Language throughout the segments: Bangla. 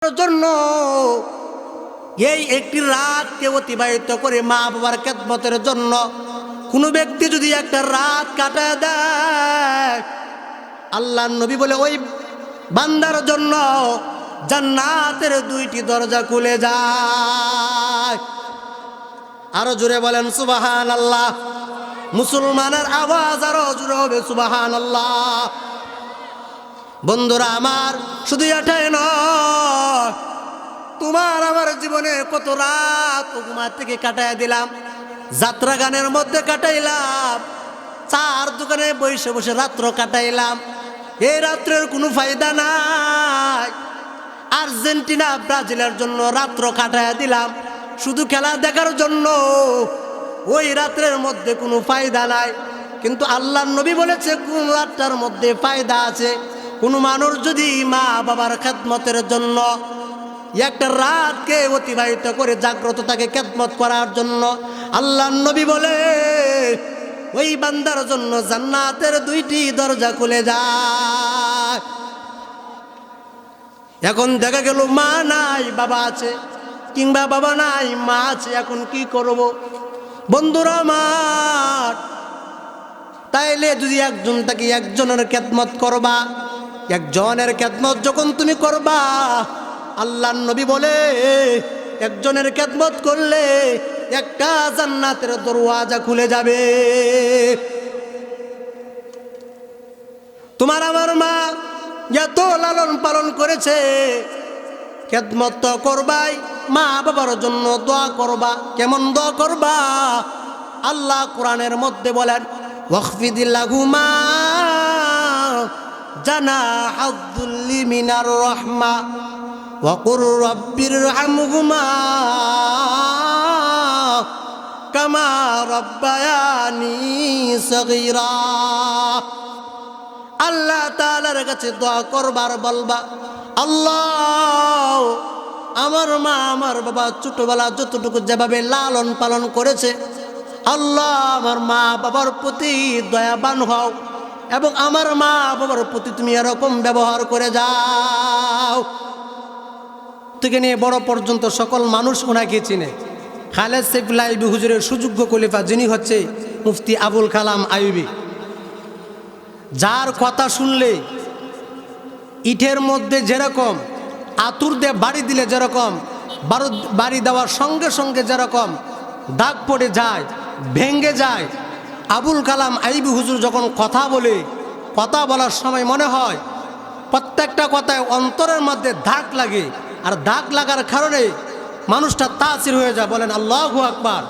জন্য এই একটি রাতকে অতিবাহিত করে মা বাবার খেদমতের জন্য কোনো ব্যক্তি যদি একটা রাত কাটায় দেয়, আল্লাহর নবী বলে ওই বান্দার জন্য জান্নাতের দুইটি দরজা খুলে যায়। আরো জোরে বলেন সুবহানাল্লাহ। মুসলমানের আওয়াজ আরো জোরে হবে সুবহানাল্লাহ। বন্ধুরা আমার, শুধু এটাই নয়, তোমার আমার জীবনে কত রাত ঘুমার থেকে কাটাই দিলাম, যাত্রা গানের মধ্যে কাটাইলাম, চার দোকানে বসে বসে রাত্র কাটাইলাম। এই রাত্রের কোনো ফায়দা নাই। আর্জেন্টিনা ব্রাজিলের জন্য রাত্র কাটাই দিলাম শুধু খেলা দেখার জন্য, ওই রাত্রের মধ্যে কোনো ফায়দা নাই। কিন্তু আল্লাহর নবী বলেছে কোন রাতটার মধ্যে ফায়দা আছে। কোনো মানুষ যদি মা বাবার খেদমতের জন্য একটা রাতকে অতিবাহিত করে জাগ্রত তাকে খেদমত করার জন্য, আল্লাহর নবী বলে ওই বান্দার জন্য জান্নাতের দুইটি দরজা খুলে যায়। এখন দেখা গেল মা নাই বাবা আছে, কিংবা বাবা নাই মা আছে, এখন কি করব? বন্ধুরা আমার, তাইলে যদি একজন তাকে একজনের খেদমত করবা, একজনের খেদমত যখন তুমি করবা, আল্লাহর নবী বলে একজনের খেদমত করলে একটা জান্নাতের দরওয়াজা খুলে যাবে। তোমার আমার মা এত লালন পালন করেছে, খেদমত তো করবাই, মা বাবার জন্য দোয়া করবা। কেমন দোয়া করবা? আল্লাহ কোরআনের মধ্যে বলেন ওয়াখফিদিল্লাহুমা জানাহাযুল্লি মিনার রাহমা ওয়া কুর রাব্বিরহামহুমা কামা রাব্বায়ানি সগীরা। আল্লাহ তাআলার কাছে দোয়া করবার বলবা, আল্লাহ আমার মা আমার বাবা ছোটবেলা যতটুকু যেভাবে লালন পালন করেছে, আল্লাহ আমার মা বাবার প্রতি দয়াবান হও এবং আমার মা বাবার প্রতি তুমি এরকম ব্যবহার করে যাও। থেকে নিয়ে বড় পর্যন্ত সকল মানুষ ওনাকে চিনে। খালেদ সাইফুল্লাহ আইয়ুবী হুজুরের সুযোগ্য খলিফা, যিনি হচ্ছে মুফতি আবুল কালাম আইয়ুবী, যার কথা শুনলে ইটের মধ্যে যেরকম আতুর দিয়ে বাড়ি দিলে যেরকম বাড়ি দেওয়ার সঙ্গে সঙ্গে যেরকম দাগ পড়ে যায়, ভেঙ্গে যায়, আবুল কালাম আইয়ুবী হুজুর যখন কথা বলে, কথা বলার সময় মনে হয় প্রত্যেকটা কথায় অন্তরের মধ্যে দাগ লাগে, আর দাগ লাগার কারণে মানুষটা তাসির হয়ে যায়। বলেন আল্লাহু আকবার।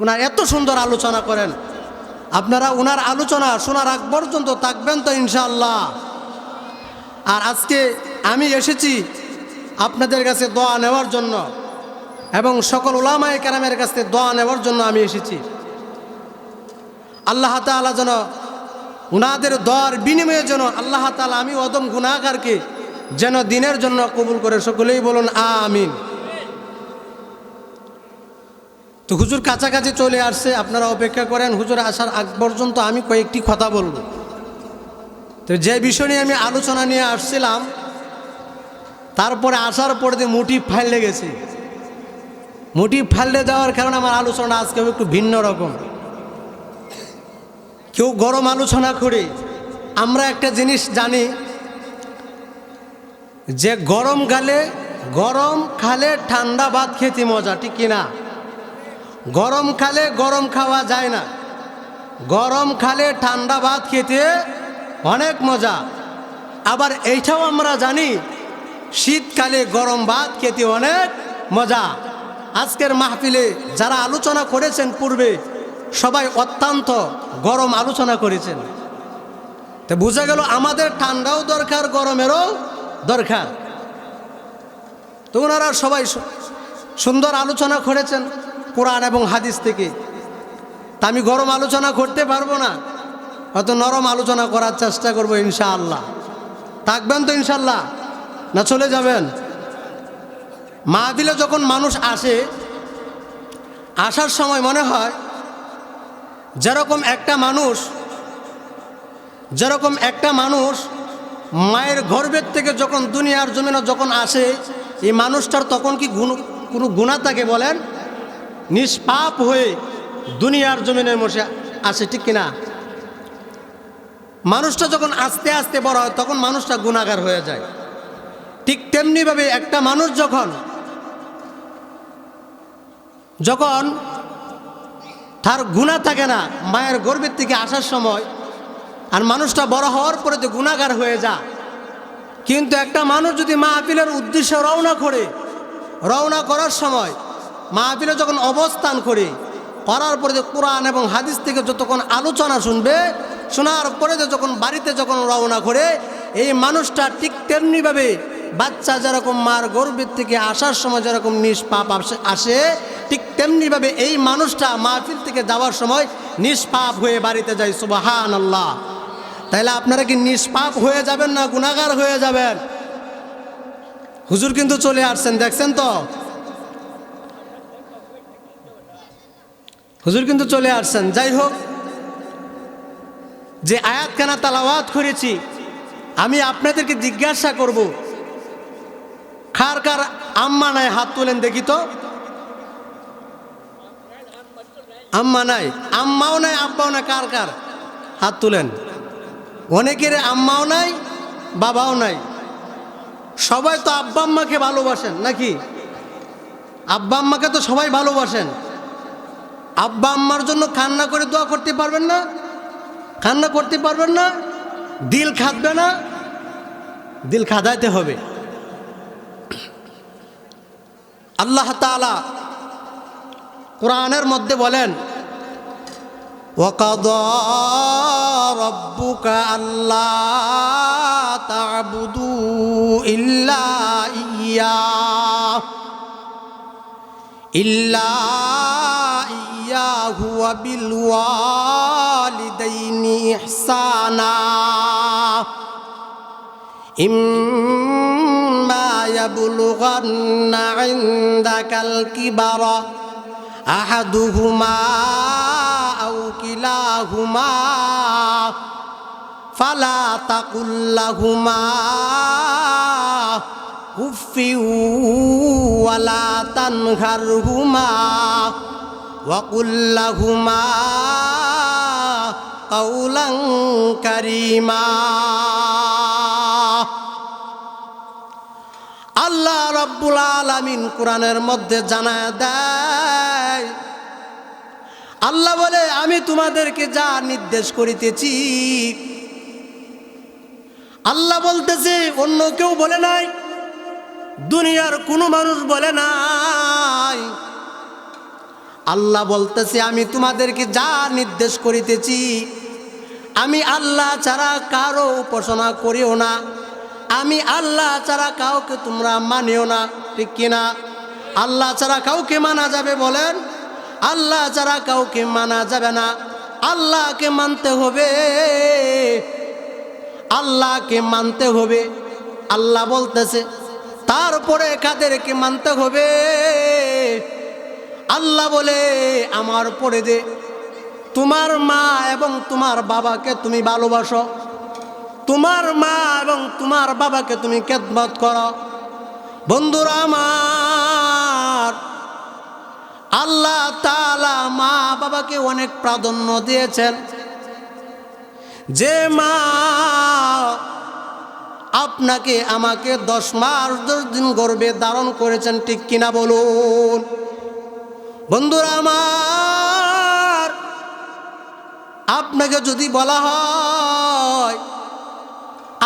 ওনার এত সুন্দর আলোচনা করেন, আপনারা ওনার আলোচনা শোনার আগ পর্যন্ত থাকবেন তো ইনশাআল্লাহ। আর আজকে আমি এসেছি আপনাদের কাছে দোয়া নেওয়ার জন্য এবং সকল উলামায়ে কেরামের কাছে দোয়া নেওয়ার জন্য আমি এসেছি। আল্লাহ তাআলা যেন উনাদের দোয়ার বিনিময়ে যেন আল্লাহ তাআলা আমি অদম গুনাহগারকে যেন দিনের জন্য কবুল করে। সকলেই বলুন আমিন। তো হুজুর কাছাকাছি চলে আসছে, আপনারা অপেক্ষা করেন। হুজুর আসার আগ পর্যন্ত আমি কয়েকটি কথা বলবো। তো যে বিষয় নিয়ে আমি আলোচনা নিয়ে আসছিলাম, তারপরে আসার পরে যে মোটিভ ফাইলে গেছে, মোটিভ ফাইলে দেওয়ার কারণে আমার আলোচনা আজকে একটু ভিন্ন রকম। কেউ গরম আলোচনা করে, আমরা একটা জিনিস জানি যে গরম খালে ঠান্ডা ভাত খেতে মজা, ঠিক কিনা? গরম খালে গরম খাওয়া যায় না, গরম খালে ঠান্ডা ভাত খেতে অনেক মজা। আবার এইটাও আমরা জানি শীতকালে গরম ভাত খেতে অনেক মজা। আজকের মাহফিলে যারা আলোচনা করেছেন পূর্বে, সবাই অত্যন্ত গরম আলোচনা করেছেন। তো বোঝা গেল আমাদের ঠান্ডাও দরকার, গরমেরও দরকার। তো ওনারা সবাই সুন্দর আলোচনা করেছেন কোরআন এবং হাদিস থেকে। তা আমি গরম আলোচনা করতে পারবো না, হয়তো নরম আলোচনা করার চেষ্টা করবো ইনশাআল্লাহ। থাকবেন তো ইনশাআল্লাহ, না চলে যাবেন? মাহফিলে যখন মানুষ আসে, আসার সময় মনে হয় যেরকম একটা মানুষ মায়ের গর্ভের থেকে যখন দুনিয়ার জমিনে যখন আসে, এই মানুষটার তখন কি কোনো গুনাহ থাকে বলেন? নিষ্পাপ হয়ে দুনিয়ার জমিনের মধ্যে আসে, ঠিক কিনা? মানুষটা যখন আস্তে আস্তে বড় হয় তখন মানুষটা গুনাহগার হয়ে যায়। ঠিক তেমনিভাবে একটা মানুষ যখন তার গুনাহ থাকে না মায়ের গর্ভের থেকে আসার সময়, আর মানুষটা বড় হওয়ার পরে তো গুনাহগার হয়ে যায়। কিন্তু একটা মানুষ যদি মাহফিলের উদ্দেশ্যে রওনা করার সময় মাহফিলে যখন অবস্থান করার পরে যে কোরআন এবং হাদিস থেকে যতক্ষণ আলোচনা শুনবে, শোনার পরে যখন বাড়িতে যখন রওনা করে, এই মানুষটা ঠিক তেমনিভাবে বাচ্চা যেরকম মার গর্ভের থেকে আসার সময় যেরকম নিষ্পাপ আসে, ঠিক তেমনিভাবে এই মানুষটা মাহফিল থেকে যাওয়ার সময় নিষ্পাপ হয়ে বাড়িতে যায়। সুবহানাল্লাহ। তাইলে আপনারা কি নিষ্পাপ হয়ে যাবেন না গুনাহগার হয়ে যাবেন? হুজুর কিন্তু চলে আসছেন, দেখছেন তো? হুজুর কিন্তু চলে আসছেন। যাই হোক, যে আয়াতখানা তেলাওয়াত করেছি, আমি আপনাদেরকে জিজ্ঞাসা করব, কার কার আম্মা নাই হাত তোলেন দেখি তো। আম্মা নাই, আম্মাও নাই, আব্বাও নাই, কার কার হাত তুলেন? অনেকের আম্মাও নাই, বাবাও নাই। সবাই তো আব্বা আম্মাকে ভালোবাসেন নাকি? আব্বা আম্মাকে তো সবাই ভালোবাসেন। আব্বা আম্মার জন্য কান্না করে দোয়া করতে পারবেন না? কান্না করতে পারবেন না? দিল খাদবে না? দিল খাদাইতে হবে। আল্লাহ তাআলা কোরআনের মধ্যে বলেন, ওয়াকাদা রাব্বুকা আল্লা তা'বুদু ইল্লা ইয়াহু ওয়া বিল ওয়ালিদাইনি ইহসানা ইম্মা ইয়াবলুগান্না ইনদাকাল কিবারা আহাদুহুমা আও কিলাহুমা ফালা তাকুল লাহুমা উফফিউ ওয়ালা তানহারহুমা ওয়া কুল লাহুমা কাওলান কারীমা। আল্লাহ রাব্বুল আলামিন কোরআনের মধ্যে জানায় দেয়, আল্লাহ বলে, আমি তোমাদেরকে যা নির্দেশ করিতেছি। আল্লাহ বলতেছে, অন্য কেউ বলে নাই, দুনিয়ার কোনো মানুষ বলে নাই। আল্লাহ বলতেছে, আমি তোমাদেরকে যা নির্দেশ করিতেছি, আমি আল্লাহ ছাড়া কারো উপাসনা করিও না, আমি আল্লাহ ছাড়া কাউকে তোমরা মানিও না, ঠিক কিনা? আল্লাহ ছাড়া কাউকে মানা যাবে বলেন? আল্লাহ ছাড়া কাউকে মানা যাবে না। আল্লাহকে মানতে হবে, আল্লাহকে মানতে হবে। আল্লাহ বলতেছে, তারপরে কাদেরকে মানতে হবে? আল্লাহ বলে, আমার পরে দে তোমার মা এবং তোমার বাবাকে তুমি ভালোবাসো, তোমার মা এবং তোমার বাবাকে তুমি খেদমত করো। বন্ধুরা আমার, আল্লাহ তাআলা মা বাবাকে অনেক প্রাধান্য দিয়েছেন। যে মা আপনাকে আমাকে 10 মাস 10 দিন গর্ভে ধারণ করেছেন, ঠিক কিনা বলুন? বন্ধুরা আমার, আপনাকে যদি বলা হয়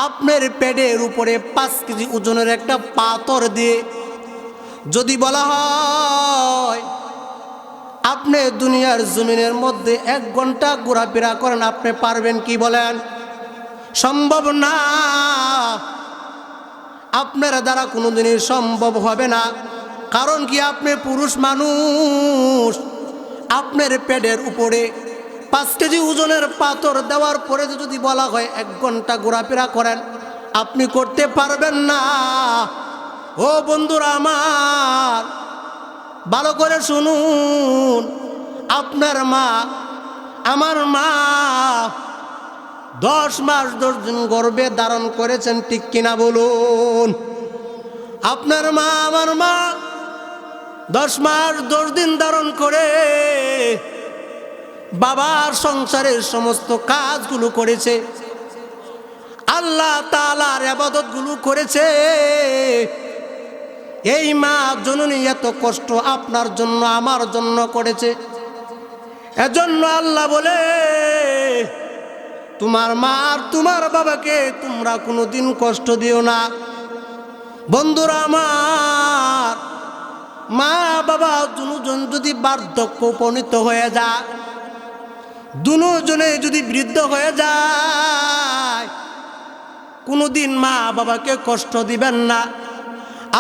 আপনার পেটের উপরে 5 কেজি ওজনের একটা পাথর দিয়ে যদি বলা হয় আপনি দুনিয়ার জমিনের মধ্যে 1 ঘন্টা ঘোরাফেরা করেন, আপনি পারবেন কি বলেন? সম্ভব না। আপনার দ্বারা কোনোদিনই সম্ভব হবে না। কারণ কি? আপনি পুরুষ মানুষ, আপনার পেটের উপরে 5 কেজি ওজনের পাথর দেওয়ার পরে যদি বলা হয় 1 ঘন্টা ঘোরাফেরা করেন, আপনি করতে পারবেন না। ও বন্ধুরা আমার, ভালো করে শুনুন। আপনার মা, আমার মা 10 মাস 10 দিন গর্ভে ধারণ করেছেন, ঠিক কিনা বলুন? আপনার মা, আমার মা 10 মাস 10 দিন ধারণ করে বাবার সংসারের সমস্ত কাজগুলো করেছে, আল্লাহ তাআলার ইবাদতগুলো করেছে। এই মা জননী এত কষ্ট আপনার জন্য আমার জন্য করেছে। এজন্য আল্লাহ বলে, তোমার মা আর তোমার বাবাকে তোমরা কোনোদিন কষ্ট দিও না। বন্ধুরা আমার, মা বাবা দুজন যদি বার্ধক্য উপনীত হয়ে যায়, দুজনে যদি বৃদ্ধ হয়ে যায়, কোনোদিন মা বাবাকে কষ্ট দিবেন না।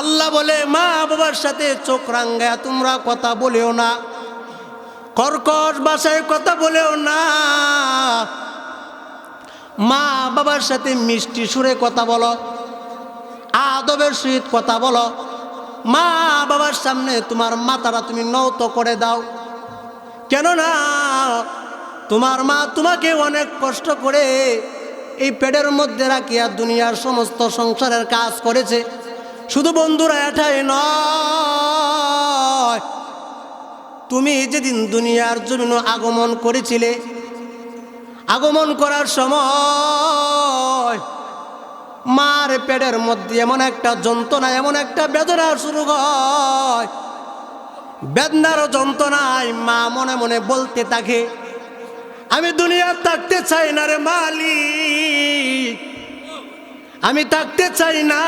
আল্লাহ বলে, মা বাবার সাথে চোখ রাঙ্গায়া তোমরা কথা বলেও না, কর্কশ ভাষায় কথা বলেও না। মা বাবার সাথে মিষ্টি সুরে কথা বলো, আদবের সহিত কথা বলো। মা বাবার সামনে তোমার মাথাটা তুমি নত করে দাও, কেননা তোমার মা তোমাকে অনেক কষ্ট করে এই পেটের মধ্যে রাখিয়া দুনিয়ার সমস্ত সংসারের কাজ করেছে। শুধু বন্ধুরা এটাই নয়, তুমি যেদিন দুনিয়ার জমিনে আগমন করেছিলে, আগমন করার সময় মার পেটের মধ্যে এমন একটা যন্ত্রণা, এমন একটা বেদনা শুরু হয়। বেদনার যন্ত্রণায় মা মনে মনে বলতে থাকে, আমি দুনিয়া থাকতে চাই না রে মালিক, আমি থাকতে চাই না।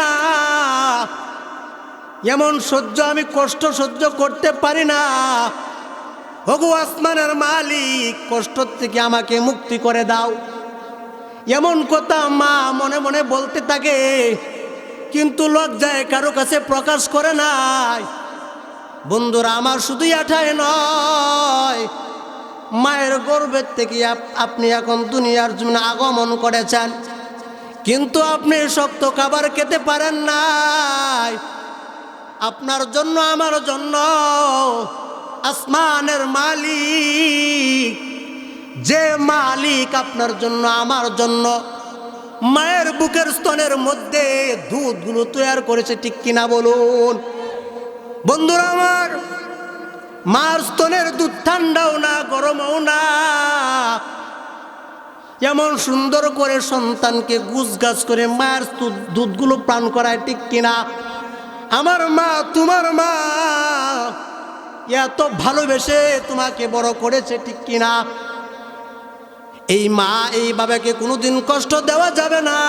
এমন সহ্য আমি কষ্ট সহ্য করতে পারি না। ওগো আসমানের মালিক, কষ্ট থেকে আমাকে মুক্তি করে দাও। এমন কথা মা মনে মনে বলতে থাকে, কিন্তু লজ্জায় কারো কাছে প্রকাশ করে নাই। বন্ধুরা আমার, শুধু এটাই নয়, মায়ের গর্ভের থেকে আপনি এখন দুনিয়ার জন্য আগমন করেছেন, কিন্তু আপনি শক্ত খাবার খেতে পারেন নাই। আপনার জন্য, আমার জন্য আসমানের মালিক, যে মালিক আপনার জন্য আমার জন্য মায়ের বুকের স্তনের মধ্যে দুধগুলো তৈরি করেছে, ঠিক কিনা বলুন? বন্ধুরা আমার, মার স্তনের দুধ ঠান্ডাও না গরমও না, এমন সুন্দর করে সন্তানকে গুছগাছ করে মায়ের দুধগুলো পান করায়, ঠিক কিনা? আমার মা, তোমার মা এত ভালোবেসে তোমাকে বড় করেছে, ঠিক কিনা? এই মা, এই বাবাকে কোনোদিন কষ্ট দেওয়া যাবে না।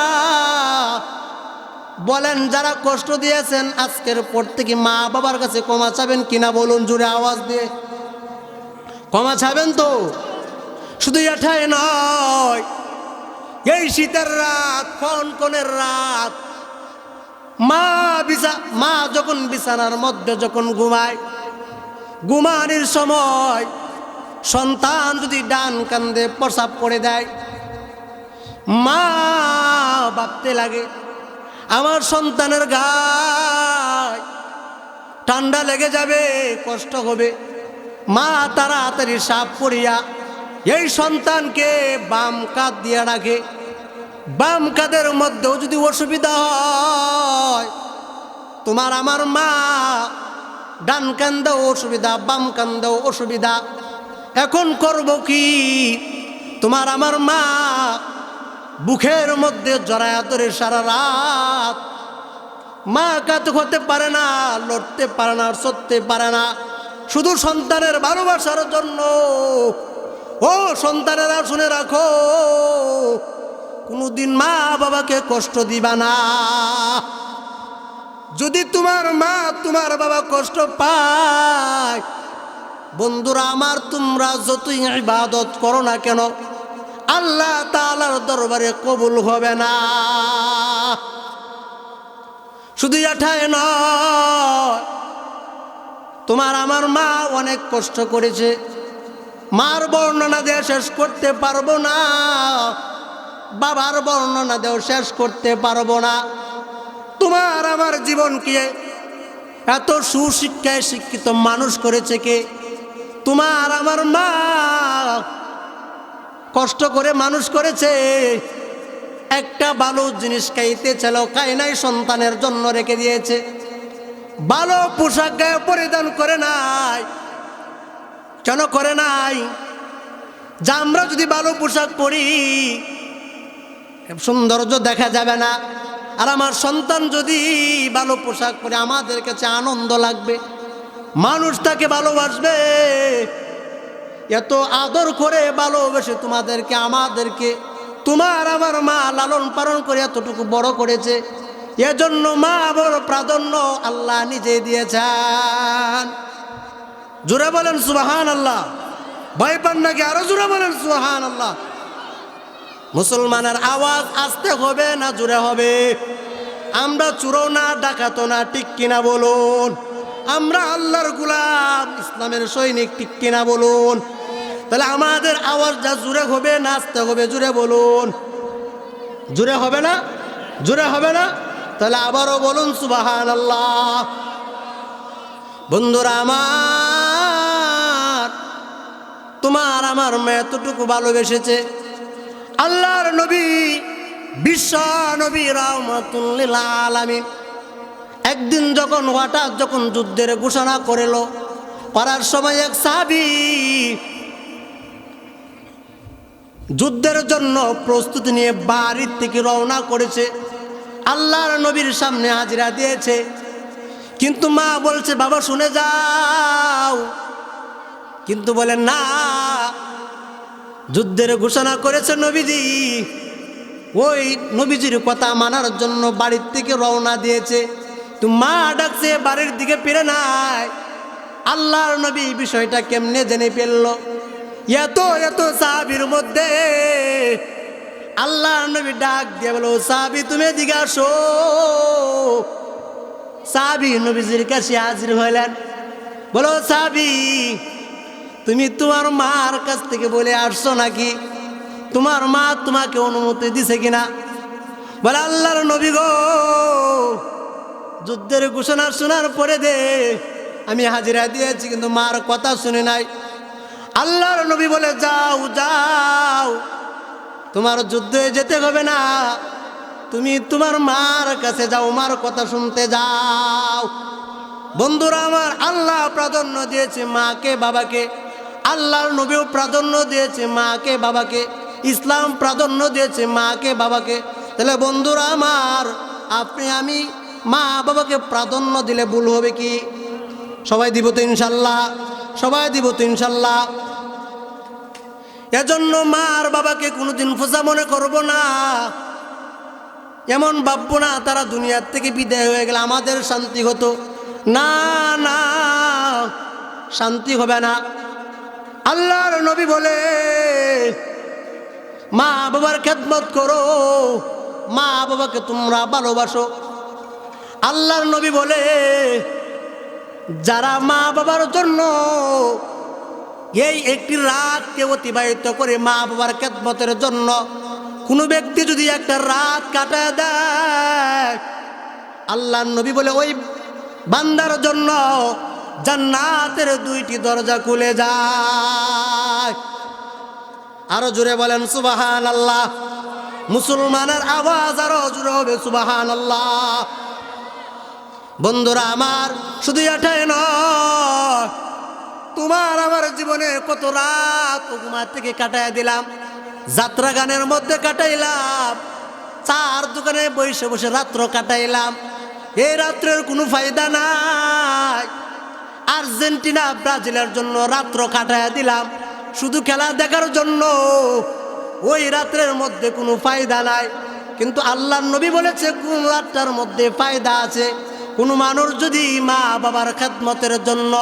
বলেন, যারা কষ্ট দিয়েছেন আজকের পর থেকে মা বাবার কাছে ক্ষমা চাবেন কিনা বলুন? জোরে আওয়াজ দিয়ে ক্ষমা চাবেন তো? শুধু এটাই নয়, এই শীতের রাত, কনকনের রাত, মা যখন বিছানার মধ্যে যখন ঘুমায়, ঘুমানোর সময় সন্তান যদি ডান কান্দে প্রসাব করে দেয়, মা ভাবতে লাগে আমার সন্তানের গায়ে ঠান্ডা লেগে যাবে, কষ্ট হবে। মা তাড়াতাড়ি সাপ করিয়া এই সন্তানকে বাম কাঁধ দিয়ে রাখে। বাম কাঁধের মধ্যেও যদি অসুবিধা হয়, তোমার আমার মা ডান কান্দেও অসুবিধা, বাম কান্দেও অসুবিধা, এখন করব কি? তোমার আমার মা বুকের মধ্যে জড়ায়া ধরে সারা রাত মা কাঁদতে হতে পারে না, লড়তে পারে না, সরতে পারে না, শুধু সন্তানের ভালোবাসার জন্য। ও সন্তানেরা, শুনে রাখো, কোনোদিন মা বাবাকে কষ্ট দিবা না। যদি তোমার মা, তোমার বাবা কষ্ট পায়, বন্ধুরা আমার, তোমরা যতই ইবাদত করো না কেন, আল্লাহ তাআলার দরবারে কবুল হবে না। শুধু এটাই নয়, তোমার আমার মা অনেক কষ্ট করেছে, মার বর্ণনা দিয়ে শেষ করতে পারবো না, বাবার বর্ণনা দিয়েও শেষ করতে পারবো না। তোমার আমার জীবনকে এত সুশিক্ষায় শিক্ষিত মানুষ করেছে কে? তোমার আমার মা। কষ্ট করে মানুষ করেছে, একটা ভালো জিনিস খাইতে ছিল, খায় নাই, সন্তানের জন্য রেখে দিয়েছে। ভালো পোশাক গায়ে পরিধান করে নাই। কেন করে নাই? যে আমরা যদি ভালো পোশাক পরি সৌন্দর্য দেখা যাবে না, আর আমার সন্তান যদি ভালো পোশাক পরে আমাদের কাছে আনন্দ লাগবে, মানুষ তাকে ভালোবাসবে। এত আদর করে ভালোবেসে তোমাদেরকে, আমাদেরকে, তোমার আমার মা লালন পালন করে এতটুকু বড় করেছে। এজন্য মা বড় প্রাধান্য আল্লাহ নিজে দিয়েছেন। জোরে বলেন সুবহানাল্লাহ। ভয় পান নাকি? আরো জোরে বলেন সুবহানাল্লাহ। মুসলমানের আওয়াজ আসতে হবে না জোরে হবে? আমরা চুরো না, ডাকাতো না, ঠিক কিনা বলুন? আমরা আল্লাহর গোলাম, ইসলামের সৈনিক, ঠিক কিনা বলুন? তাহলে আমাদের আওয়াজটা জোরে হবে না আসতে হবে? জোরে বলুন। জোরে হবে না? জোরে হবে না? তাহলে আবারও বলুন সুবহানাল্লাহ। বন্ধুরা আমার, তোমার আমার মেয়ে এতটুকু ভালোবেসেছে। আল্লাহর নবী, বিশ্ব নবী রাহমাতুল লিল আলামিন, একদিন যখন হঠাৎ যখন যুদ্ধের ঘোষণা করলো, করার সময় এক সাহাবী যুদ্ধের জন্য প্রস্তুতি নিয়ে বাড়ির থেকে রওনা করেছে, আল্লাহর নবীর সামনে হাজিরা দিয়েছে। কিন্তু মা বলছে বাবা শুনে যাও, কিন্তু বলেন না, যুদ্ধের ঘোষণা করেছে নবীজি, ওই নবীজির কথা মানার জন্য বাড়ির থেকে রওনা দিয়েছে। তো মা ডাকছে, বাড়ির দিকে ফিরে নাই। আল্লাহর নবী বিষয়টা কেমনে জেনে ফেললো? এত এত সাহাবীর মধ্যে আল্লাহর নবী ডাক দিয়ে বলো, সাহাবী তুমি এদিকে আসো। সাহাবী নবীজির কাছে হাজির হইলেন। বলো সাহাবী, তুমি তোমার মার কাছ থেকে বলে আসছো নাকি? তোমার মা তোমাকে অনুমতি দিছে কিনা? বলে আল্লাহর নবী গো, যুদ্ধের ঘোষণা শোনার পরে আমি হাজিরা দিয়েছি, কিন্তু মার কথা শুনে নাই। আল্লাহর নবী বলে যাও যাও, তোমার যুদ্ধে যেতে হবে না, তুমি তোমার মার কাছে যাও, মার কথা শুনতে যাও। বন্ধুরা আমার, আল্লাহ প্রাধান্য দিয়েছে মাকে বাবাকে, আল্লাহর নবীও প্রাধান্য দিয়েছে মাকে বাবাকে, ইসলাম প্রাধান্য দিয়েছে মাকে বাবাকে। তাহলে বন্ধুরা আমার, আপনি আমি মা বাবাকে প্রাধান্য দিলে ভুল হবে কি? সবাই দিব তো ইনশাল্লাহ? সবাই দিব তো ইনশাল্লাহ? এজন্য মা আর বাবাকে কোনোদিন ফোঁসা মনে করব না, এমন ভাববো না তারা দুনিয়ার থেকে বিদায় হয়ে গেলে আমাদের শান্তি হতো। না না, শান্তি হবে না। আল্লাহর নবী বলে মা বাবার খেদমত করো, মা বাবাকে তোমরা ভালোবাসো। আল্লাহর নবী বলে যারা মা বাবার জন্য এই একটি রাতকে অতিবাহিত করে মা বাবার খেদমতের জন্য, কোনো ব্যক্তি যদি একটা রাত কাটায় দেয়, আল্লাহর নবী বলে ওই বান্দার জন্য জান্নাতের 2টি দরজা খুলে যায়। আরো জোরে বলেন সুবহানাল্লাহ। মুসলমানের আওয়াজ আরো জোরে হবে সুবহানাল্লাহ। বন্ধুরা আমার, শুধু এটাই নয়, তোমার আমার জীবনে কত রাত ঘুমার থেকে কাটাই দিলাম, যাত্রা গানের মধ্যে কাটাইলাম, চার দোকানে বসে বসে রাত্র কাটাইলাম। এই রাত্রের কোনো ফায়দা নাই। আর্জেন্টিনা ব্রাজিলের জন্য রাত্র কাটাইয়া দিলাম, শুধু খেলা দেখার জন্য। ওই রাত্রের মধ্যে কোনো ফায়দা নাই। কিন্তু আল্লাহর নবী বলেছে কোন রাতটার মধ্যে ফায়দা আছে। কোনো মানুষ যদি মা বাবার খেদমতের জন্য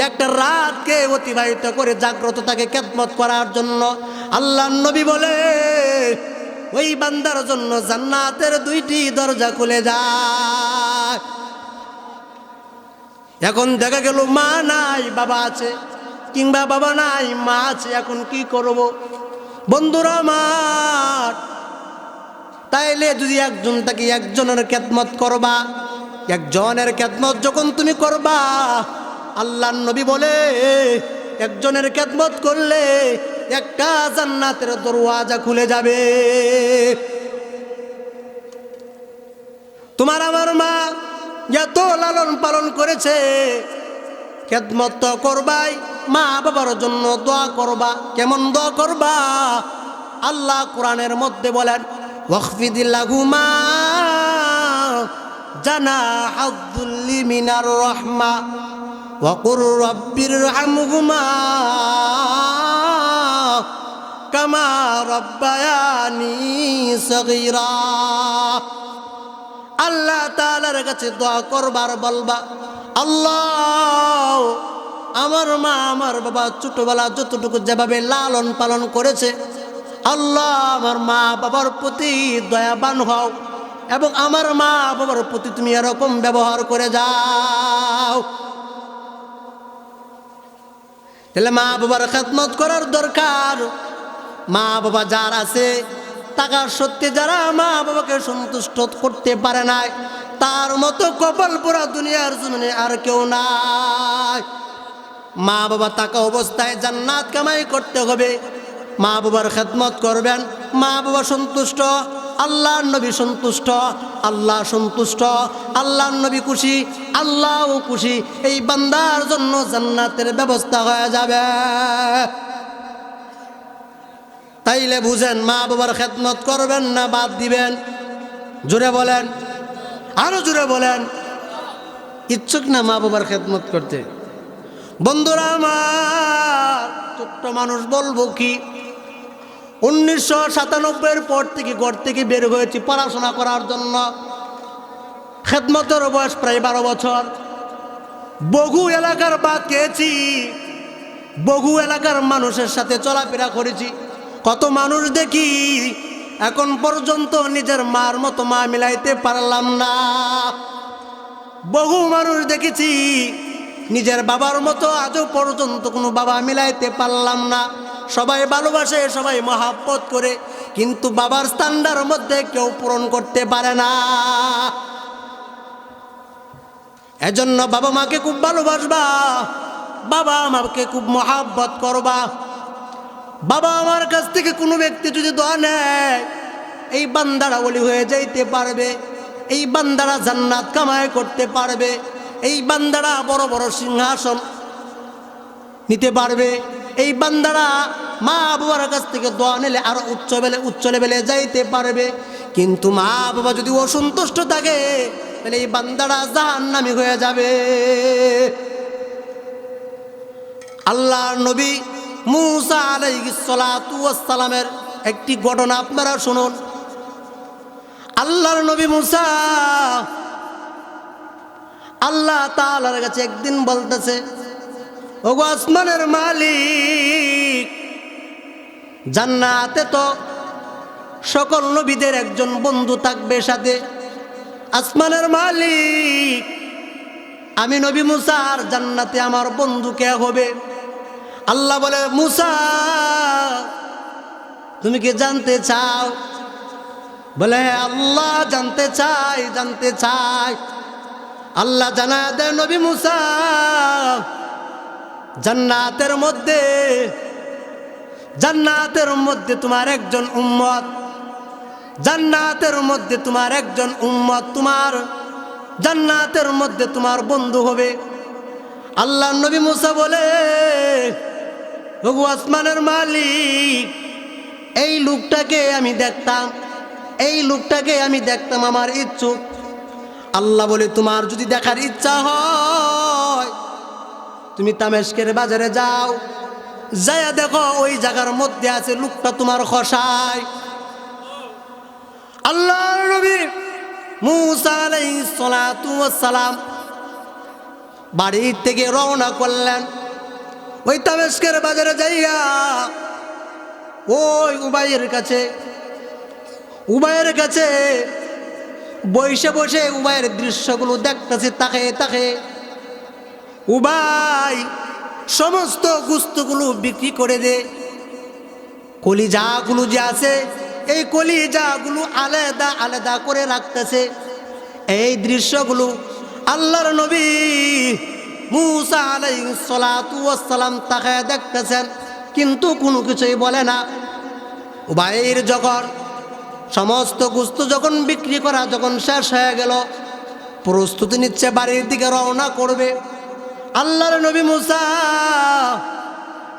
একটা রাতকে অতিবাহিত করে জাগ্রত তাকে খেদমত করার জন্য, আল্লাহর নবী বলে ওই বান্দার জন্য জান্নাতের 2টি দরজা খুলে যায়। এখন দেখা গেল মা নাই বাবা আছে, কিংবা বাবা নাই মা আছে, এখন কি করব? বন্ধুরা আমার, তাইলে যদি একজন তাকে একজনের খেদমত করবা, একজনের খেদমত যখন তুমি করবা, আল্লাহর নবী বলে একজনের খেদমত করলে একটা জান্নাতের দরওয়াজা খুলে যাবে। তোমার আমার মা এত লালন পালন করেছে, খেদমত করবাই, মা বাবার জন্য দোয়া করবা। কেমন দোয়া করবা? আল্লাহ কোরআনের মধ্যে বলেন, ওয়াখফিদিল লাহুমা জানাহাযুল্লি মিনার রাহমা ওয়া কুর রাব্বিরহামহুমা কামা রাব্বায়ানি সগীরা। আল্লাহ তাআলার কাছে দোয়া করবার বলবা, আল্লাহ আমার মা আমার বাবা ছোটবেলা যতটুকু যেভাবে লালন পালন করেছে, আল্লাহ আমার মা বাবার প্রতি দয়াবান হও এবং আমার মা বাবার প্রতি তুমি এরকম ব্যবহার করে যাও। তাহলে মা বাবার খেদমত করার দরকার। মা বাবা যার আছে, টাকার সত্যি যারা মা বাবাকে সন্তুষ্ট করতে পারে না, তার মতো কপাল পোড়া দুনিয়ার জমিনে আর কেউ নাই। মা বাবা থাকা অবস্থায় জান্নাত কামাই করতে হবে। মা বাবার খেদমত করবেন, মা বাবা সন্তুষ্ট, আল্লাহর নবী সন্তুষ্ট, আল্লাহ সন্তুষ্ট, আল্লাহর নবী খুশি, আল্লাহও খুশি। এই বান্দার জন্য জান্নাতের ব্যবস্থা হয়ে যাবে। তাইলে বুঝেন, মা বাবার খেদমত করবেন না বাদ দিবেন? জোরে বলেন, আরো জোরে বলেন। ইচ্ছুক না মা বাবার খেদমত করতে? বন্ধুরা আমার, ছোট্ট মানুষ বলবো কি, 1997 পর থেকে ঘর থেকে বের হয়েছি পড়াশোনা করার জন্য। খেদমতের বয়স প্রায় 12 বছর। বহু এলাকার বাদ খেয়েছি, বহু এলাকার মানুষের সাথে চলাফেরা করেছি। কত মানুষ দেখি এখন পর্যন্ত নিজের মার মতো মা মিলাইতে পারলাম না। বহু মানুষ দেখেছি নিজের বাবার মতো আজও পর্যন্ত কোনো বাবা মিলাইতে পারলাম না। সবাই ভালোবাসে, সবাই মহাব্বত করে, কিন্তু বাবার স্ট্যান্ডার্ডের মধ্যে কেউ পূরণ করতে পারে না। এজন্য বাবা মাকে খুব ভালোবাসবা, বাবা আমাকে খুব মহাব্বত করবা। বাবা আমার কাছ থেকে কোনো ব্যক্তি যদি দোয়া নেয়, এই বান্দারা ওলি হয়ে যাইতে পারবে, এই বান্দারা জান্নাত কামাই করতে পারবে, এই বান্দারা বড় বড় সিংহাসন নিতে পারবে, এই বান্দারা মা বাবার কাছ থেকে দোয়া নিলে আরো উচ্চ লেভেলে যাইতে পারবে। কিন্তু মা বাবা যদি অসন্তুষ্ট থাকে, তাহলে এই বান্দারা জাহান্নামী হয়ে যাবে। আল্লাহর নবী মুসা আলাইহিস সালাতু ওয়াস সালামের একটি ঘটনা আপনারা শুনুন। আল্লাহর নবী মুসা আল্লাহ তাআলার কাছে একদিন বলতেছে, ওগো আসমানের মালিক, জান্নাতে তো সকল নবীদের একজন বন্ধু থাকবে সাথে। আসমানের মালিক, আমি নবী মুসা আর জান্নাতে আমার বন্ধু কে হবে? আল্লাহ বলে, মুসা তুমি কি জানতে চাও? বলে, আল্লাহ জানতে চাই। আল্লাহ জানা দেয়, নবী মুসা জান্নাতের মধ্যে তোমার একজন উম্মত, জান্নাতের মধ্যে তোমার একজন উম্মত, তোমার জান্নাতের মধ্যে তোমার বন্ধু হবে। আল্লাহ নবী মুসা বলে, ওগো আসমানের মালিক, এই লোকটাকে আমি দেখতাম, আমার ইচ্ছুক। আল্লাহ বলে, তোমার যদি দেখার ইচ্ছা হয়, তুমি দামেস্কের বাজারে যাও, যায়া দেখো ওই জায়গার মধ্যে আছে লোকটা তোমার খসায়। আল্লাহর নবী মুসা আলাইহিস সালাতু ওয়াস সালাম বাড়ি থেকে রওনা করলেন। ওই দামেস্কের বাজারে যাইয়া ওই উবাইয়ের কাছে বসে বসে উবাইয়ের দৃশ্যগুলো দেখতেছে, তাকে উবাই সমস্ত গুস্তগুলো বিক্রি করে দে। কলিজাগুলো যে আছে, এই কলিজাগুলো আলাদা আলাদা করে রাখতেছে। এই দৃশ্যগুলো আল্লাহর নবী মুসা আলাইহিস সালাতু ওয়াস সালাম তাকায় দেখতেছেন। কিন্তু কোনো কিছুই বলে না। উবাইর যখন সমস্ত গোস্ত যখন বিক্রি করা যখন শেষ হয়ে গেল, প্রস্তুতি নিচ্ছে, বাড়ির দিকে রওনা করবে। আল্লাহর নবী মুসা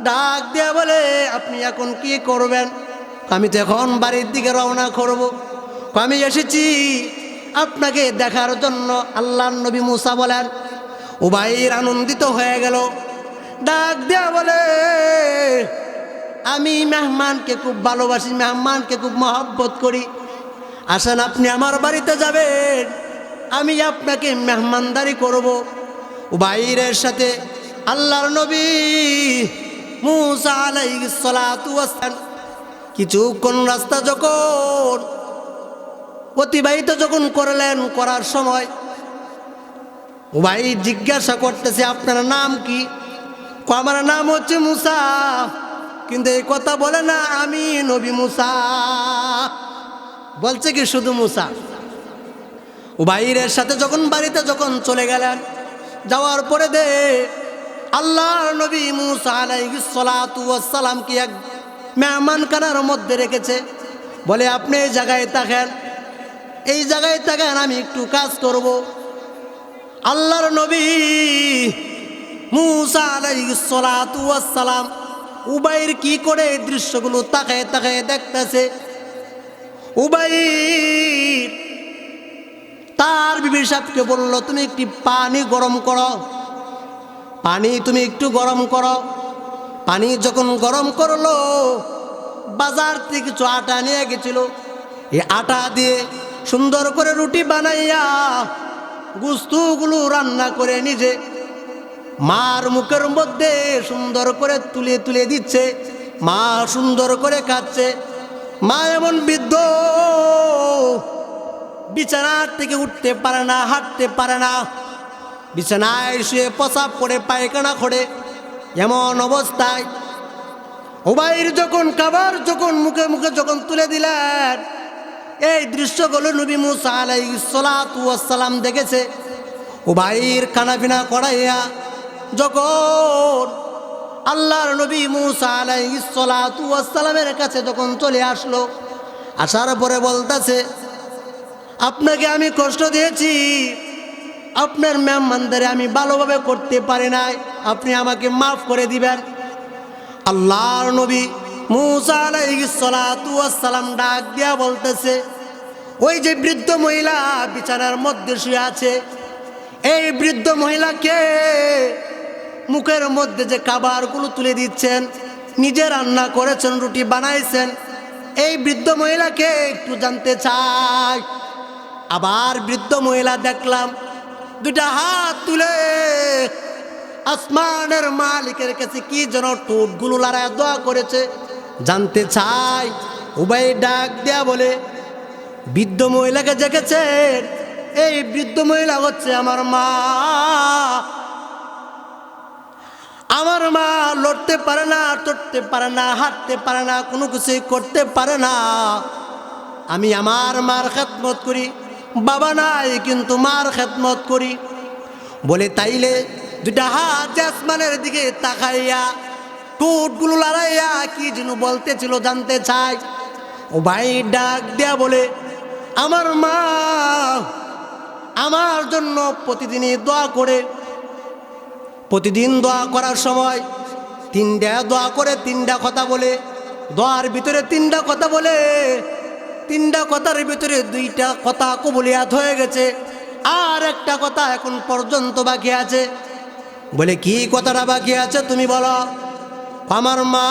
ডাক দিয়া বলে, আপনি এখন কি করবেন? আমি তো এখন বাড়ির দিকে রওনা করব। আমি এসেছি আপনাকে দেখার জন্য। আল্লাহর নবী মুসা বলেন, উবাইর আনন্দিত হয়ে গেল, ডাক দিয়া বলে, আমি মেহমানকে খুব ভালোবাসি, মেহমানকে খুব মহব্বত করি। আসেন আপনি আমার বাড়িতে যাবেন, আমি আপনাকে মেহমানদারি করব। উবাইরের সাথে আল্লাহর নবী মুসা আলাইহিস সালাতু ওয়াস সালাম কিছুক্ষণ রাস্তা যখন অতিবাহিত যখন করলেন, করার সময় উবাইর জিজ্ঞাসা করতেছে, আপনার নাম কি? আমার নাম হচ্ছে মুসা। কিন্তু এই কথা বলে না আমি নবী মুসা, বলছে কি শুধু মুসা। উবাইরের সাথে যখন বাড়িতে যখন চলে গেলেন, যাওয়ার পরে আল্লাহর নবী মুসা আলাইহিস সালাতু ওয়াস সালাম কি এক মেহমানখানার মধ্যে রেখেছে। বলে, আপনি এই জায়গায় থাকেন, এই জায়গায় থাকেন, আমি একটু কাজ করব। আল্লাহর নবী মুসা আলাইহিস সালাতু ওয়াস সালাম উবাইর কি করে এই দৃশ্যগুলো তাকায় তাকায় দেখতেছে। উবাইর তার বিবি সাহেবকে বলল, তুমি একটি পানি গরম করো, পানি তুমি একটু গরম করো। পানি যখন গরম করলো, বাজার থেকে কিছু আটা নিয়ে গেছিল। এই আটা দিয়ে সুন্দর করে রুটি বানাইয়া গোস্তগুলো রান্না করে নিজে মার মুখের মধ্যে সুন্দর করে তুলে তুলে দিচ্ছে। মা সুন্দর করে খাচ্ছে। মা এমন বৃদ্ধ, বিছানার থেকে উঠতে পারে না, হাঁটতে পারে না, বিছানায় শুয়ে প্রসাব করে পায়খানা করে এমন অবস্থায় উবাইর যখন খাবার যখন মুখে মুখে যখন তুলে দিলেন, এই দৃশ্যগুলো নবী মুসা আলাইহিস সালাতু ওয়াস সালাম দেখেছে। উবাইর খানাপিনা করাইয়া যখন আল্লাহর নবী মুসা আলাইহিস সালাতু ওয়াস সালামের কাছে যখন চলে আসলো, আসার পরে বলতেছে, আপনাকে আমি কষ্ট দিয়েছি, আপনার মেহমানদারি আমি ভালোভাবে করতে পারি নাই, আপনি আমাকে মাফ করে দিবেন। আল্লাহর নবী মুসা আলাইহিস সালাতু ওয়াস সালাম ডাক দিয়া বলতেছে, ওই যে বৃদ্ধ মহিলা বিছানার মধ্যে শুয়ে আছে, এই বৃদ্ধ মহিলাকে মুখের মধ্যে যে খাবারগুলো তুলে দিচ্ছেন, নিজে রান্না করেছেন, রুটি বানাইছেন, এই বৃদ্ধ মহিলাকে একটু জানতে চাই। আবার বৃদ্ধ মহিলা দেখলাম দুটা হাত তুলে আসমানের মালিকের কাছে কি যেন ঠোঁটগুলো লড়ায় দোয়া করেছে, জানতে চাই। উবাইর ডাক দেয়া বলে, বৃদ্ধ মহিলাকে দেখেছেন, এই বৃদ্ধ মহিলা হচ্ছে আমার মা। আমার মা লড়তে পারে না, চড়তে পারে না, হাঁটতে পারে না, কোনো কিছুই করতে পারে না। আমি আমার মার খেদমত করি, বাবা নাই কিন্তু মার খেদমত করি। বলে, তাইলে দুটা হাত আসমানের দিকে তাকাইয়া ঠোঁটগুলো লড়াইয়া কি যেন বলতেছিল, জানতে চাই। ও ভাই ডাক দেয়া বলে, আমার মা আমার জন্য প্রতিদিনই দোয়া করে। প্রতিদিন দোয়া করার সময় তিনটা দোয়া করে, তিনটা কথা বলে। দোয়ার ভিতরে তিনটা কথা বলে, তিনটা কথার ভিতরে দুইটা কথা কবুলিয়াত হয়ে গেছে, আর একটা কথা এখন পর্যন্ত বাকি আছে। বলে, কি কথাটা বাকি আছে তুমি বলো। আমার মা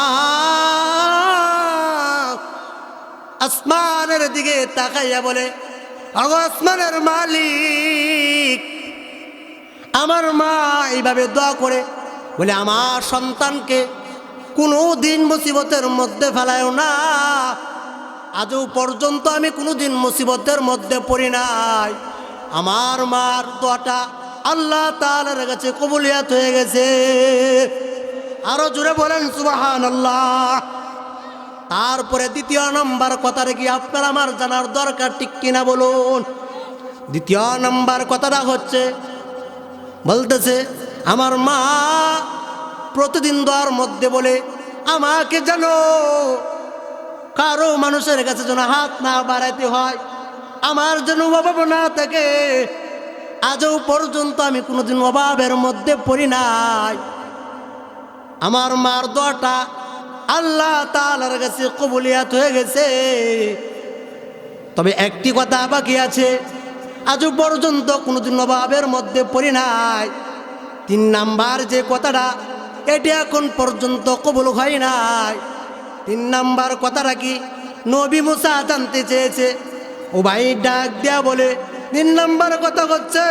আসমানের দিকে তাকাইয়া বলে, আগো আসমানের মালিক, আমার মা এইভাবে দোয়া করে, বলে, আমার সন্তানকে কোনো দিন মুসিবতের মধ্যে ফেলায়ও না। আজও পর্যন্ত আমি কোনো দিন মুসিবতের মধ্যে পড়ি নাই। আমার মার দোয়াটা আল্লাহ তাআলার কাছে কবুলিয়াত হয়ে গেছে। আরো জোরে বলেন সুবহানাল্লাহ। তারপরে দ্বিতীয় নম্বর কথাটা কি আপনার আমার জানার দরকার, ঠিক কিনা বলুন। দ্বিতীয় নম্বর কথাটা হচ্ছে, বলতেছে আমার মা প্রতিদিন দোয়ার মধ্যে বলে, আমাকে যেন কারো মানুষের কাছে যেন হাত না বাড়াইতে হয়, আমার যেন অভাব না থাকে। আজও পর্যন্ত আমি কোনোদিন অভাবের মধ্যে পড়ি নাই। আমার মার দোয়াটা আল্লাহ তাআলার কাছে কবুলিয়াত হয়ে গেছে। তবে একটি কথা বাকি আছে, আজও পর্যন্ত কোনোদিন অভাবের মধ্যে পড়ি নাই। 3 নাম্বার যে কথাটা, এটি এখন পর্যন্ত কবুল হয় নাই। 3 নাম্বার কথাটা কি? নবী মুসা জানতে চেয়েছে, ও ভাই ডাক দেয়া বলে 3 নাম্বার কথা হচ্ছে,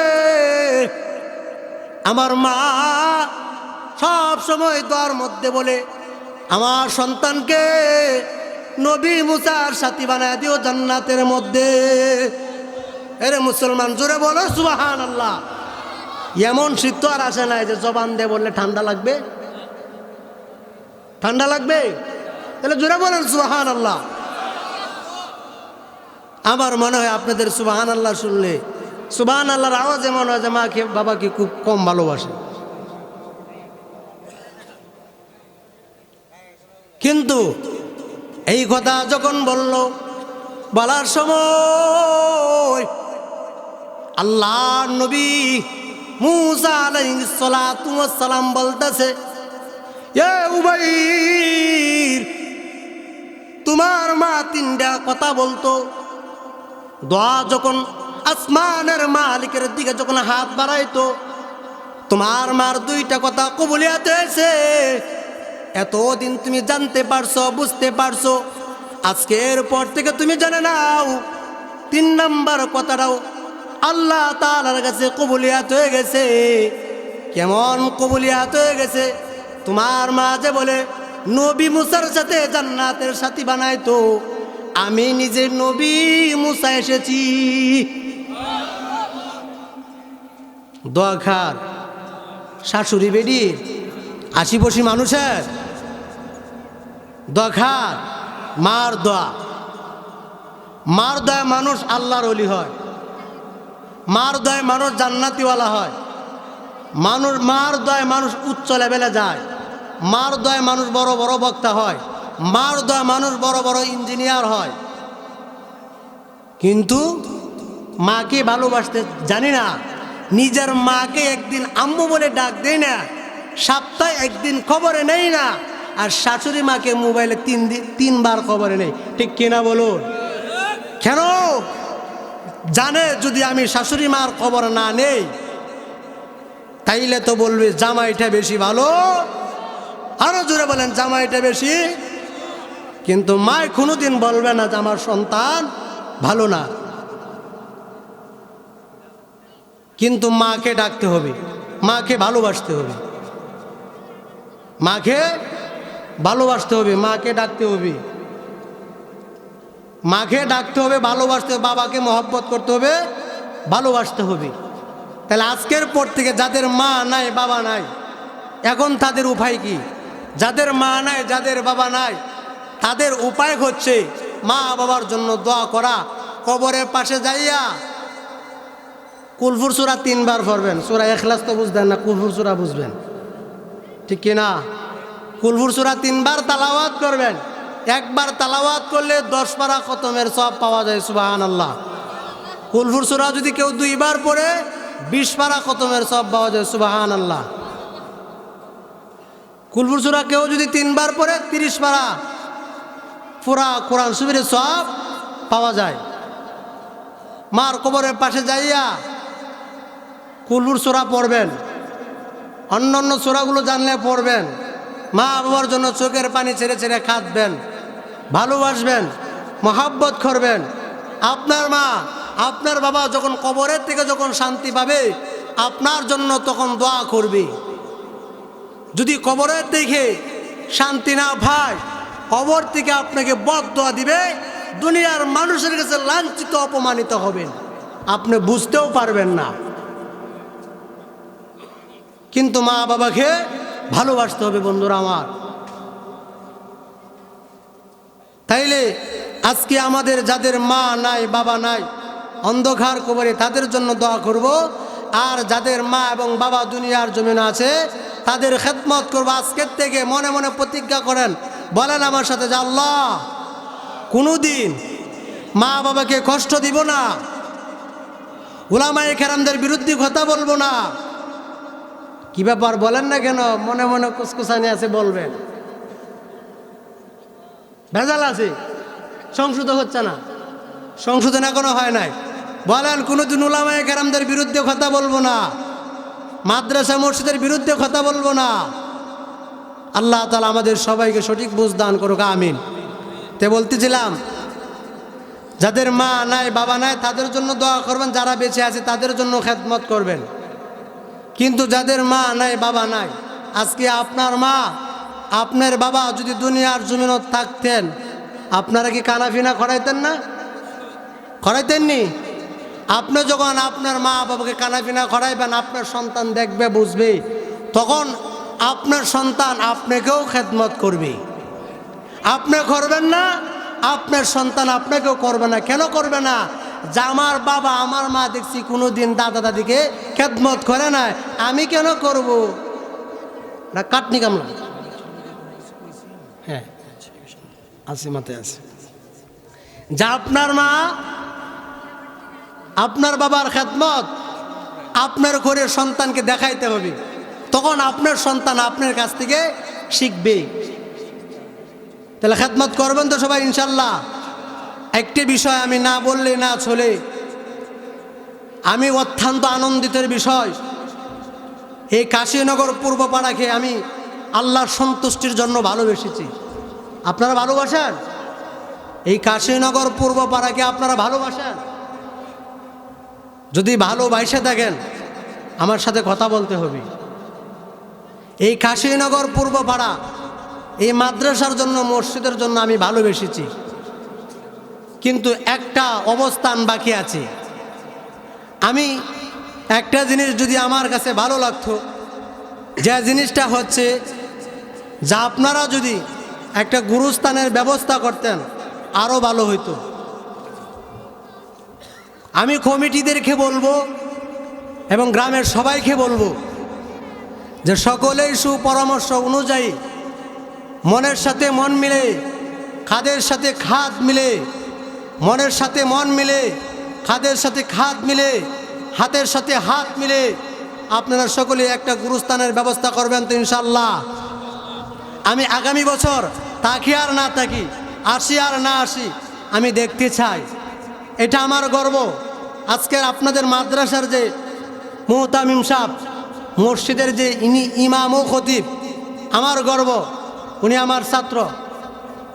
আমার মা সব সময় দোয়ার মধ্যে বলে, আমার সন্তানকে নবী মুসার সাথী বানায় দিও জান্নাতের মধ্যে। এরে মুসলমান, জোরে বলো সুবহানাল্লাহ। এমন শীত তো আর আসে নাই যে জবান দিয়ে বললে ঠান্ডা লাগবে, ঠান্ডা লাগবে। তাহলে জোরে বলেন সুবহানাল্লাহ। আমার মনে হয় আপনাদের সুবহানাল্লাহ শুনলে, সুবহানাল্লাহর আওয়াজে মনে হয় যে মাকে বাবাকে খুব কম ভালোবাসে। কিন্তু এই কথা যখন বলল, বলার সময় আল্লাহ নবী মুসা আলাইহিস সালাতু ওয়াস সালাম বলতেছে, এ উবাইর, তোমার মা 3টা কথা বলতো। দোয়া যখন আসমানের মালিকের দিকে যখন হাত বাড়াইতো, তোমার মার 2টা কথা কবুলিয়াত হয়েছে। এতদিন তুমি জানতে পারছো, বুঝতে পারছো, আজকের পর থেকে তুমি জানে নাও 3 নাম্বার কথাটাও আল্লাহ তাআলার কাছে কবুলিয়াত হয়ে গেছে। কেমন কবুলিয়াত হয়ে গেছে? তোমার মা যে বলে নবী মুসার সাথে জান্নাতের সাথী বানাইতো, আমি নিজে নবী মুসা এসেছি। দোয়া খার শাশুড়ি বেডি 80-85 মানুষের দোয়া খার, মার দোয়া। মার দোয়া মানুষ আল্লাহর ওলি হয়, মার দোয়া মানুষ জান্নাতিওয়ালা হয়, মার দোয়া মানুষ উচ্চ লেভেলে যায়, মার দোয়া মানুষ বড় বড় বক্তা হয়, মার দোয়া মানুষ বড় বড় ইঞ্জিনিয়ার হয়। কিন্তু মাকে ভালোবাসতে জানি না, নিজের মাকে একদিন আম্মু বলে ডাক দেয় না, সপ্তাহে একদিন খবরে নেই না, আর শাশুড়ি মাকে মোবাইলে 3 বার খবরে নেই। ঠিক কিনা বলুন? কেন? জানে যদি আমি শাশুড়ি মার খবর না নেই, তাইলে তো বলবে জামাইটা বেশি ভালো। আরো জোরে বলেন জামাইটা বেশি। কিন্তু মা কোনোদিন বলবে না যে আমার সন্তান ভালো না। কিন্তু মাকে ডাকতে হবে, মাকে ভালোবাসতে হবে, মাকে ভালোবাসতে হবে, মাকে ডাকতে হবে, মাকে ডাকতে হবে, ভালোবাসতে হবে, বাবাকে মহব্বত করতে হবে, ভালোবাসতে হবে। তাহলে আজকের পর থেকে যাদের মা নাই, বাবা নাই, এখন তাদের উপায় কি? যাদের মা নাই, যাদের বাবা নাই, তাদের উপায় হচ্ছে মা বাবার জন্য দোয়া করা। কবরের পাশে যাইয়া কুলফুর সূরা 3 বার পড়বেন। সূরা ইখলাস তো বুঝবেন না, কুলফুর সূরা বুঝবেন, ঠিক কিনা? কুলফুর সূরা 3 বার তালাওয়াত করবেন। একবার তালাওয়াত করলে 10 পারা খতমের সওয়াব পাওয়া যায়। সুবহানাল্লাহ। কুলফুর সূরা যদি কেউ 2 বার পড়ে 20 পারা খতমের সওয়াব পাওয়া যায়। সুবহানাল্লাহ। কুলফুর সূরা কেউ যদি 3 বার পড়ে 30 পারা পুরা কোরআন শরীফের সওয়াব পাওয়া যায়। মার কবরের পাশে যাইয়া কুলফুর সূরা পড়বেন, অন্যান্য সূরাগুলো জানলে পড়বেন। মা বাবার জন্য চোখের পানি ছেড়ে ছেড়ে কাঁদবেন, ভালোবাসবেন, মহব্বত করবেন। আপনার মা, আপনার বাবা যখন কবরের থেকে যখন শান্তি পাবে, আপনার জন্য তখন দোয়া করবে। যদি কবরের থেকে শান্তি না পায়, কবর থেকে আপনাকে বদদোয়া দিবে, দুনিয়ার মানুষের কাছে লাঞ্ছিত, অপমানিত হবেন, আপনি বুঝতেও পারবেন না। কিন্তু মা বাবাকে ভালোবাসতে হবে বন্ধুরা আমার। তাইলে আজকে আমাদের যাদের মা নাই, বাবা নাই, অন্ধকার কবরে, তাদের জন্য দোয়া করব। আর যাদের মা এবং বাবা দুনিয়ার জমিনে আছে, তাদের খেদমত করবো। আজকের থেকে মনে মনে প্রতিজ্ঞা করেন, বলেন আমার সাথে যে আল্লাহ কোনোদিন মা বাবাকে কষ্ট দিব না, উলামায়ে কেরামদের বিরুদ্ধে কথা বলবো না। কি ব্যাপার বলেন না কেন? মনে মনে কুসকুসানি আছে, বলবেন। ভেজাল আছে, সংশোধন হচ্ছে না, সংশোধন এখনো হয় নাই। বলেন কোনোদিন উলামায়ে কেরামদের বিরুদ্ধে কথা বলবো না, মাদ্রাসা মসজিদের বিরুদ্ধে কথা বলবো না। আল্লাহ তাআলা আমাদের সবাইকে সঠিক বুঝ দান করুক, আমিন। তে বলতেছিলাম, যাদের মা নাই বাবা নাই তাদের জন্য দোয়া করবেন, যারা বেঁচে আছে তাদের জন্য খেদমত করবেন। কিন্তু যাদের মা নাই বাবা নাই, আজকে আপনার মা আপনার বাবা যদি দুনিয়ার জমিনত থাকতেন, আপনারা কি কানাফিনা করাইতেন না? করাইতেননি? আপনি যখন আপনার মা বাবাকে কানাফিনা করাইবেন, আপনার সন্তান দেখবে, বুঝবে, তখন আপনার সন্তান আপনাকেও খেদমত করবে। আপনি করবেন না, আপনার সন্তান আপনাকেও করবে না। কেন করবে না? যে আমার বাবা আমার মা দেখছি কোনোদিন দাদা দাদিকে খেদমত করে না, আমি কেন করব? না কাটনি কামলা? হ্যাঁ আছে, মাথায় আছে। যা আপনার মা আপনার বাবার খেদমত আপনার করে সন্তানকে দেখাইতে হবে, তখন আপনার সন্তান আপনার কাছ থেকে শিখবে। তাহলে খেদমত করবেন তো সবাই ইনশাল্লাহ। একটি বিষয় আমি না বললে না চলে, আমি অত্যন্ত আনন্দিতের বিষয়, এই কাশীনগর পূর্বপাড়াকে আমি আল্লাহর সন্তুষ্টির জন্য ভালোবেসেছি। আপনারা ভালোবাসেন? এই কাশীনগর পূর্বপাড়াকে আপনারা ভালোবাসেন? যদি ভালোবাসে থাকেন আমার সাথে কথা বলতে হবে। এই কাশীনগর পূর্বপাড়া, এই মাদ্রাসার জন্য, মসজিদের জন্য আমি ভালোবেসেছি, কিন্তু একটা অবস্থান বাকি আছে। আমি একটা জিনিস যদি আমার কাছে ভালো লাগতো, যে জিনিসটা হচ্ছে যে আপনারা যদি একটা গুরুস্থানের ব্যবস্থা করতেন আরও ভালো হইতো। আমি কমিটিদেরকে বলবো এবং গ্রামের সবাইকে বলবো যে সকলেই সুপরামর্শ অনুযায়ী মনের সাথে মন মিলে, খাদের সাথে খাদ মিলে, মনের সাথে মন মিলে, খাদের সাথে খাদ মিলে, হাতের সাথে হাত মিলে আপনারা সকলে একটা গুরুস্থানের ব্যবস্থা করবেন তো ইনশাল্লাহ। আমি আগামী বছর তাকি আর না তাকি, আসি আর না আসি, আমি দেখতে চাই। এটা আমার গর্ব। আজকের আপনাদের মাদ্রাসার যে মুহতামিম সাহেব, মসজিদের যে ইমাম ও খতিব, আমার গর্ব। উনি আমার ছাত্র,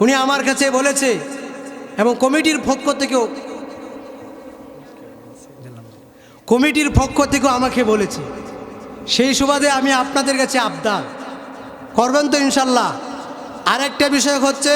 উনি আমার কাছে বলেছে এবং কমিটির পক্ষ থেকেও আমাকে বলেছে। সেই সুবাদে আমি আপনাদের কাছে আবদার করবেন তো ইনশাল্লাহ। আরেকটা বিষয় হচ্ছে